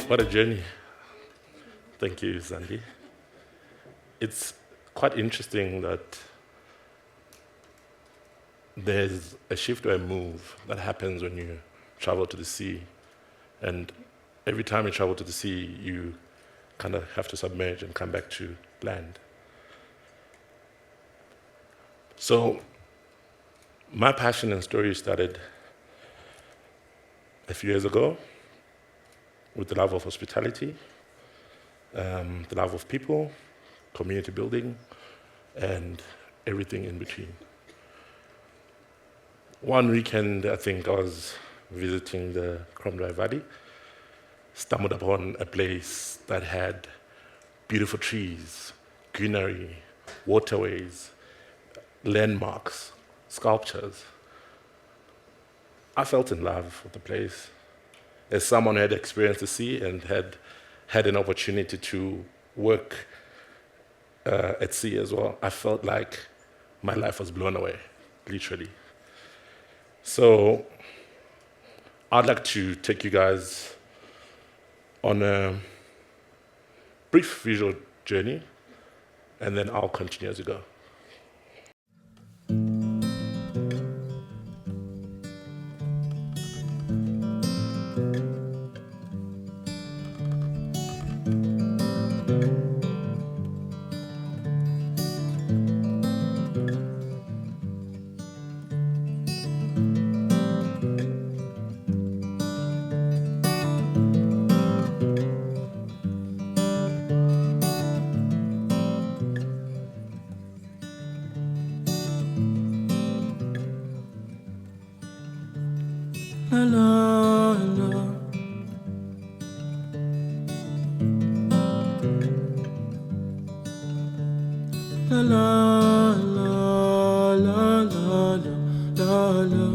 What a journey. Thank you, Sandy. It's quite interesting that there's a shift or a move that happens when you travel to the sea. And every time you travel to the sea, you kind of have to submerge and come back to land. So my passion and story started a few years ago with the love of hospitality, the love of people, community building, and everything in between. One weekend, I think I was visiting the Kromdraai Valley, stumbled upon a place that had beautiful trees, greenery, waterways, landmarks, sculptures. I felt in love with the place. As someone who had experienced the sea and had an opportunity to work at sea as well, I felt like my life was blown away, literally. So I'd like to take you guys on a brief visual journey, and then I'll continue as we go. La la la. La la la la la la la.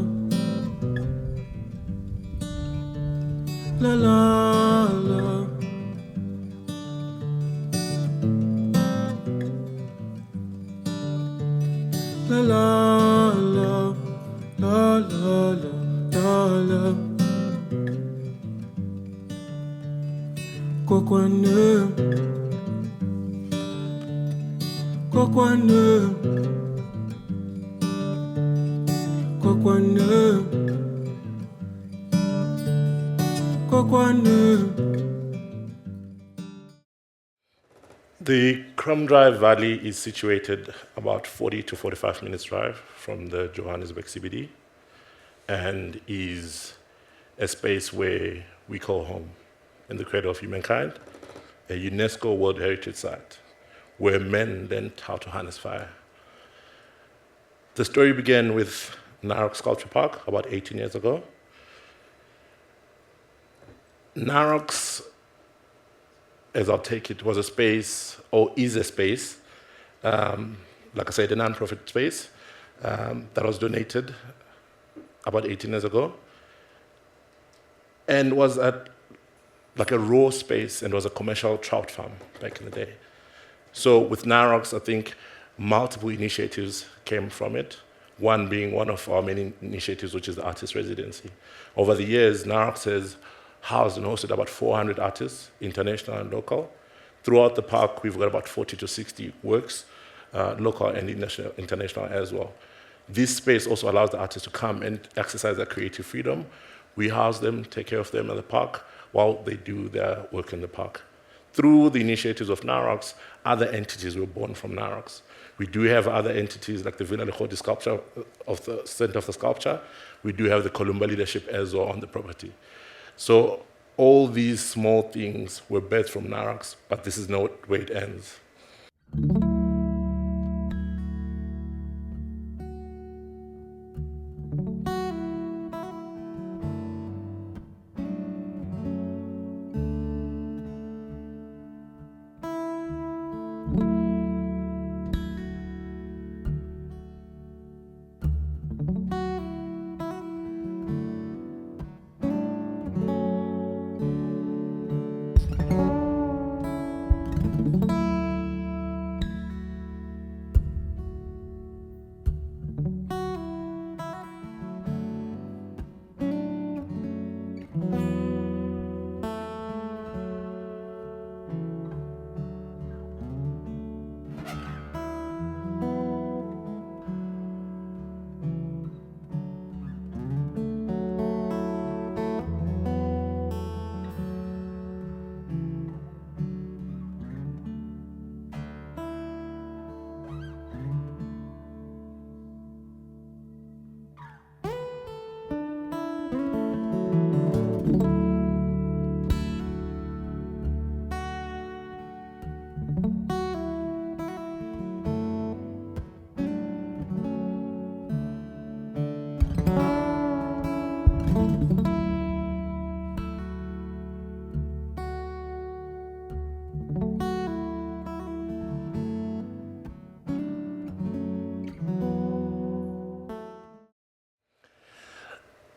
La la la. La la la la la la. Kokwane, kokwane, kokwane, kokwane. The Kromdraai Valley is situated about 40 to 45 minutes drive from the Johannesburg CBD and is a space where we call home in the Cradle of Humankind, a UNESCO World Heritage site where men learned how to harness fire. The story began with Nirox Sculpture Park about 18 years ago. Nirox, as I'll take it, was a space, or is a space, like I said, a non-profit space that was donated about 18 years ago, and was like a raw space and was a commercial trout farm back in the day. So with Nirox, I think multiple initiatives came from it, one being one of our many initiatives, which is the artist residency. Over the years, Nirox has housed and hosted about 400 artists, international and local. Throughout the park, we've got about 40 to 60 works, local and international as well. This space also allows the artists to come and exercise their creative freedom. We house them, take care of them in the park while they do their work in the park. Through the initiatives of Nirox, other entities were born from Nirox. We do have other entities like the Villa Lekgoti sculpture of the Center of the Sculpture. We do have the Columba leadership as well on the property. So all these small things were birthed from Nirox, but this is not where it ends.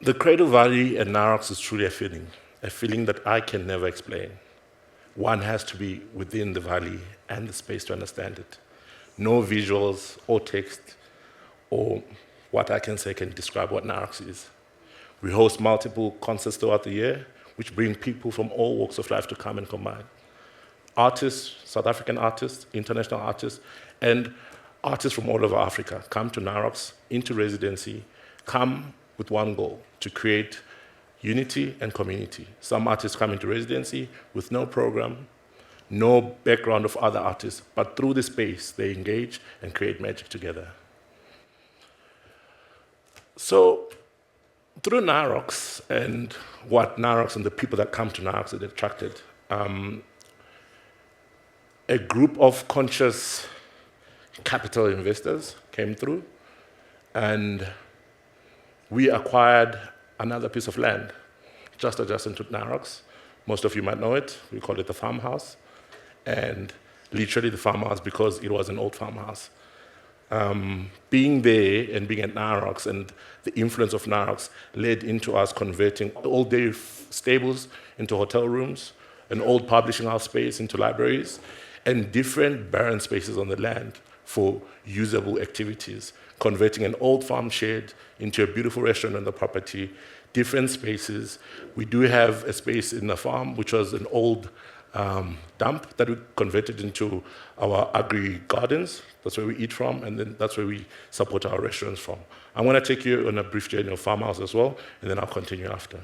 The Cradle Valley and Nirox is truly a feeling that I can never explain. One has to be within the valley and the space to understand it. No visuals or text or what I can say can describe what Nirox is. We host multiple concerts throughout the year, which bring people from all walks of life to come and combine. Artists, South African artists, international artists, and artists from all over Africa come to Nirox into residency, come with one goal, to create unity and community. Some artists come into residency with no program, no background of other artists, but through the space, they engage and create magic together. So, through Nirox and what Nirox and the people that come to Nirox are attracted, a group of conscious capital investors came through, and we acquired another piece of land just adjacent to Nirox. Most of you might know it. We call it the Farmhouse, and literally the Farmhouse because it was an old farmhouse. Being there and being at Nirox and the influence of Nirox led into us converting all-day stables into hotel rooms, an old publishing house space into libraries, and different barren spaces on the land for usable activities, converting an old farm shed into a beautiful restaurant on the property, different spaces. We do have a space in the farm, which was an old dump that we converted into our agri-gardens. That's where we eat from, and then that's where we support our restaurants from. I'm going to take you on a brief journey of Farmhouse as well, and then I'll continue after.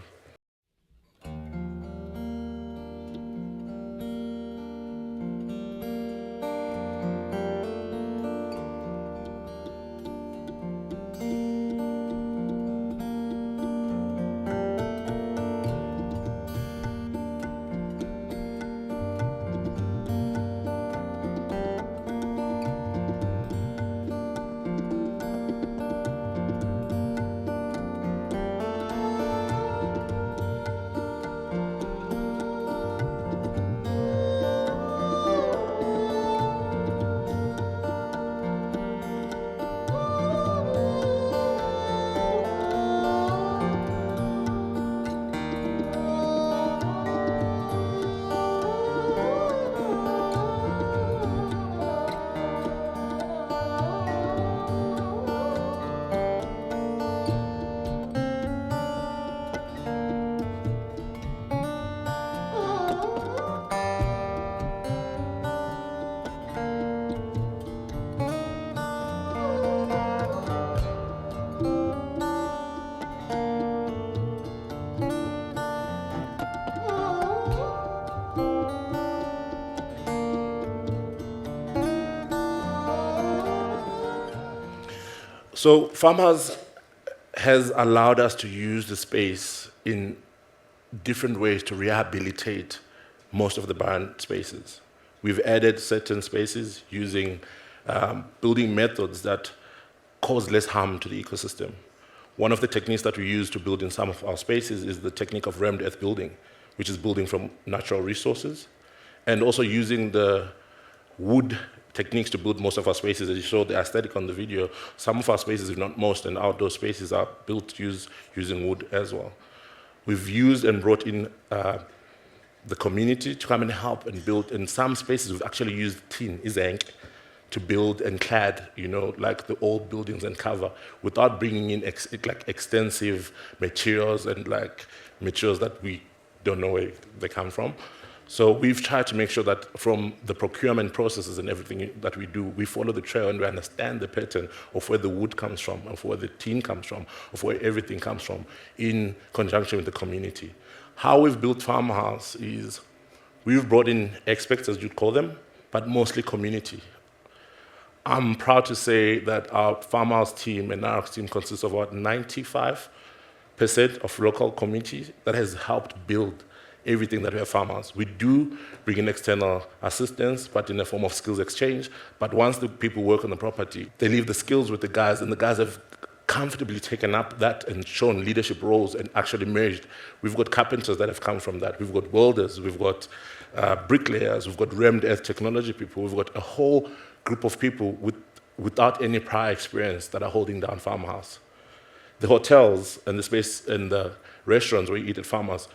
So Farmhouse has allowed us to use the space in different ways to rehabilitate most of the barren spaces. We've added certain spaces using building methods that cause less harm to the ecosystem. One of the techniques that we use to build in some of our spaces is the technique of rammed earth building, which is building from natural resources, and also using the wood techniques to build most of our spaces. As you saw the aesthetic on the video, some of our spaces, if not most, and outdoor spaces are built using wood as well. We've used and brought in the community to come and help and build. In some spaces, we've actually used tin, izank, to build and clad, like the old buildings and cover, without bringing in extensive materials and materials that we don't know where they come from. So we've tried to make sure that from the procurement processes and everything that we do, we follow the trail and we understand the pattern of where the wood comes from, of where the tin comes from, of where everything comes from, in conjunction with the community. How we've built Farmhouse is we've brought in experts, as you'd call them, but mostly community. I'm proud to say that our Farmhouse team and Nirox team consists of about 95% of local community that has helped build everything that we have Farmhouse. We do bring in external assistance, but in the form of skills exchange. But once the people work on the property, they leave the skills with the guys, and the guys have comfortably taken up that and shown leadership roles and actually merged. We've got carpenters that have come from that. We've got welders, we've got bricklayers, we've got rammed earth technology people. We've got a whole group of people without any prior experience that are holding down Farmhouse. the hotels and the space and the restaurants where you eat at Farmhouse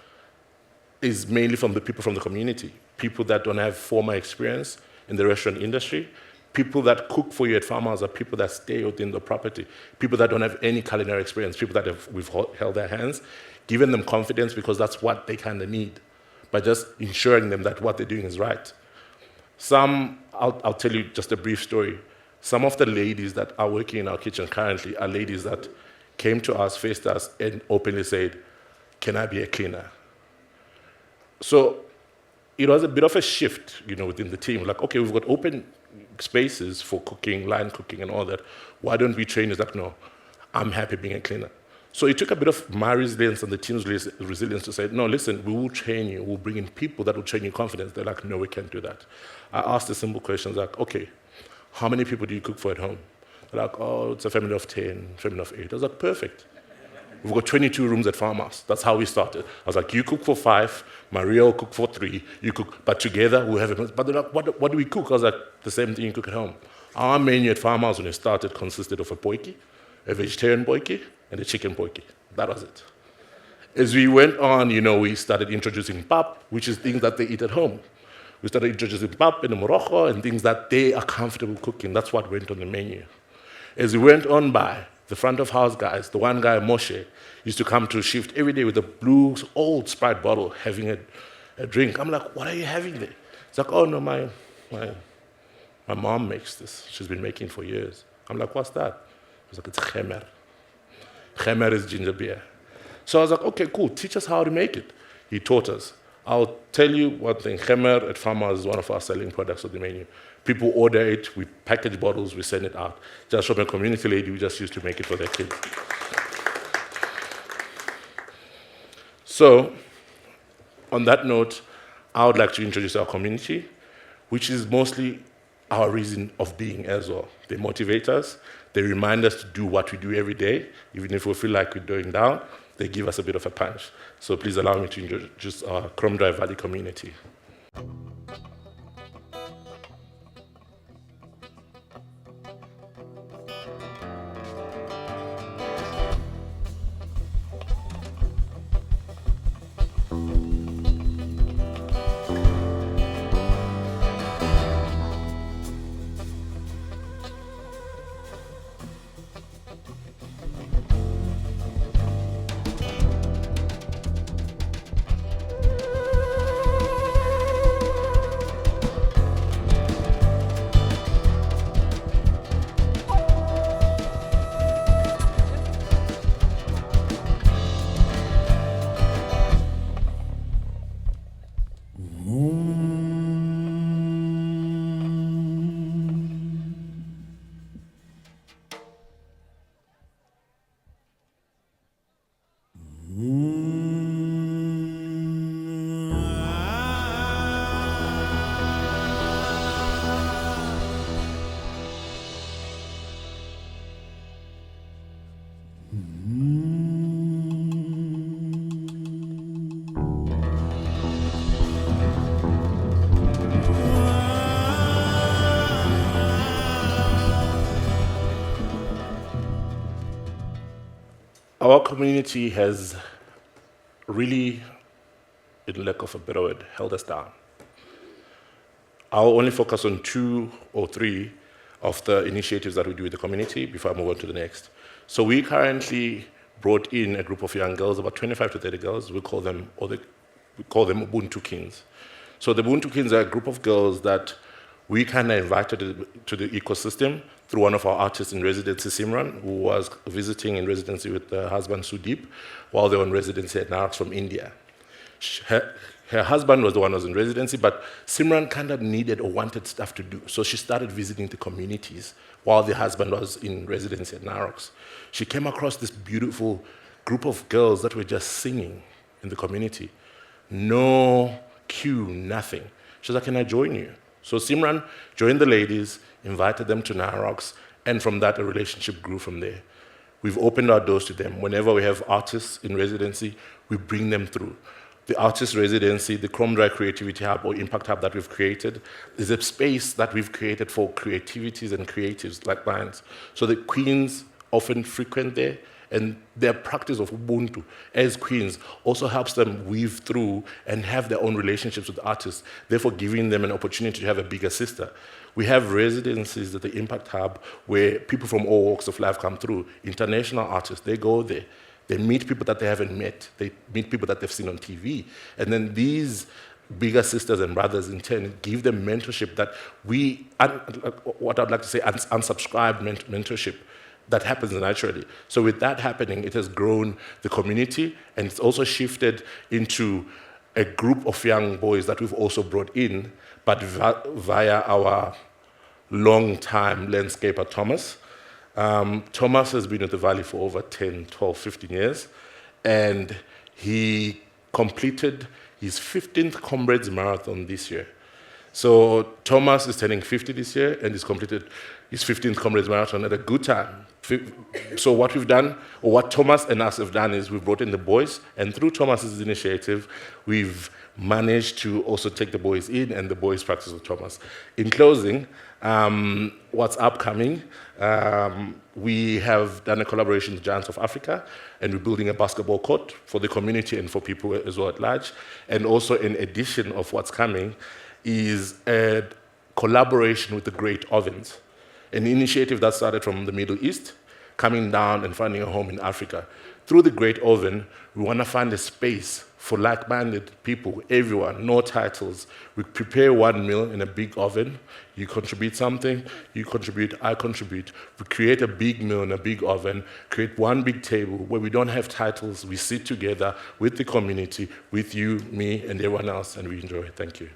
is mainly from the people from the community, people that don't have formal experience in the restaurant industry. People that cook for you at Farmhouse are people that stay within the property, people that don't have any culinary experience, people that we've held their hands, giving them confidence because that's what they kind of need, by just ensuring them that what they're doing is right. I'll tell you just a brief story. Some of the ladies that are working in our kitchen currently are ladies that came to us, faced us, and openly said, "Can I be a cleaner?" So it was a bit of a shift, within the team. Like, okay, we've got open spaces for cooking, line cooking, and all that. Why don't we train? Is like, no, I'm happy being a cleaner. So it took a bit of my resilience and the team's resilience to say, no, listen, we will train you. We'll bring in people that will train you confidence. They're like, no, we can't do that. I asked the simple questions like, okay, how many people do you cook for at home? They're like, oh, it's a family of 10, family of 8. I was like, perfect. We've got 22 rooms at Farmhouse. That's how we started. I was like, you cook for 5, Maria will cook for 3, you cook, but together we'll have a... But they're like, what do we cook? I was like, the same thing you cook at home. Our menu at Farmhouse when it started consisted of a potjie, a vegetarian potjie, and a chicken potjie. That was it. As we went on, we started introducing pap, which is things that they eat at home. We started introducing pap and morogo and things that they are comfortable cooking. That's what went on the menu. As we went on by, the front of house guys, the one guy, Moshe, used to come to shift every day with a blue old Sprite bottle having a drink. I'm like, what are you having there? He's like, oh no, my mom makes this. She's been making it for years. I'm like, what's that? He's like, it's khemer. Khemer is ginger beer. So I was like, okay, cool, teach us how to make it. He taught us. I'll tell you one thing, khemer at Farmhouse is one of our selling products on the menu. People order it, we package bottles, we send it out. Just from a community lady, we just used to make it for their kids. So, on that note, I would like to introduce our community, which is mostly our reason of being as well. They motivate us, they remind us to do what we do every day, even if we feel like we're going down, they give us a bit of a punch. So please allow me to introduce our Kromdraai Valley community. Our community has really, in lack of a better word, held us down. I'll only focus on 2 or 3 of the initiatives that we do with the community before I move on to the next. So we currently brought in a group of young girls, about 25 to 30 girls. We call them Ubuntu Kings. So the Ubuntu Kings are a group of girls that we kind of invited to the ecosystem through one of our artists in residency, Simran, who was visiting in residency with her husband, Sudeep, while they were in residency at Nirox from India. Her husband was the one who was in residency, but Simran kind of needed or wanted stuff to do. So she started visiting the communities while the husband was in residency at Nirox. She came across this beautiful group of girls that were just singing in the community. No cue, nothing. She was like, can I join you? So Simran joined the ladies, invited them to Nirox, and from that, a relationship grew from there. We've opened our doors to them. Whenever we have artists in residency, we bring them through. The artist residency, the Kromdraai Creativity Hub or Impact Hub that we've created, is a space that we've created for creativities and creatives like mine. So the queens often frequent there, And their practice of Ubuntu as queens also helps them weave through and have their own relationships with artists, therefore giving them an opportunity to have a bigger sister. We have residencies at the Impact Hub where people from all walks of life come through. International artists, they go there. They meet people that they haven't met. They meet people that they've seen on TV. And then these bigger sisters and brothers in turn give them mentorship that what I'd like to say, unsubscribed mentorship that happens naturally. So with that happening, it has grown the community, and it's also shifted into a group of young boys that we've also brought in, but via our long-time landscaper, Thomas. Thomas has been at the Valley for over 10, 12, 15 years, and he completed his 15th Comrades Marathon this year. So Thomas is turning 50 this year, and he's completed his 15th Comrades Marathon at a good time. So what we've done, or what Thomas and us have done, is we've brought in the boys, and through Thomas's initiative, we've managed to also take the boys in, and the boys practice with Thomas. In closing, what's upcoming, we have done a collaboration with Giants of Africa, and we're building a basketball court for the community and for people as well at large. And also, in addition of what's coming, is a collaboration with the Great Ovens, an initiative that started from the Middle East, coming down and finding a home in Africa. Through the Great Oven, we want to find a space for like-minded people, everyone, no titles. We prepare one meal in a big oven. You contribute something, you contribute, I contribute. We create a big meal in a big oven, create one big table where we don't have titles. We sit together with the community, with you, me, and everyone else, and we enjoy it. Thank you.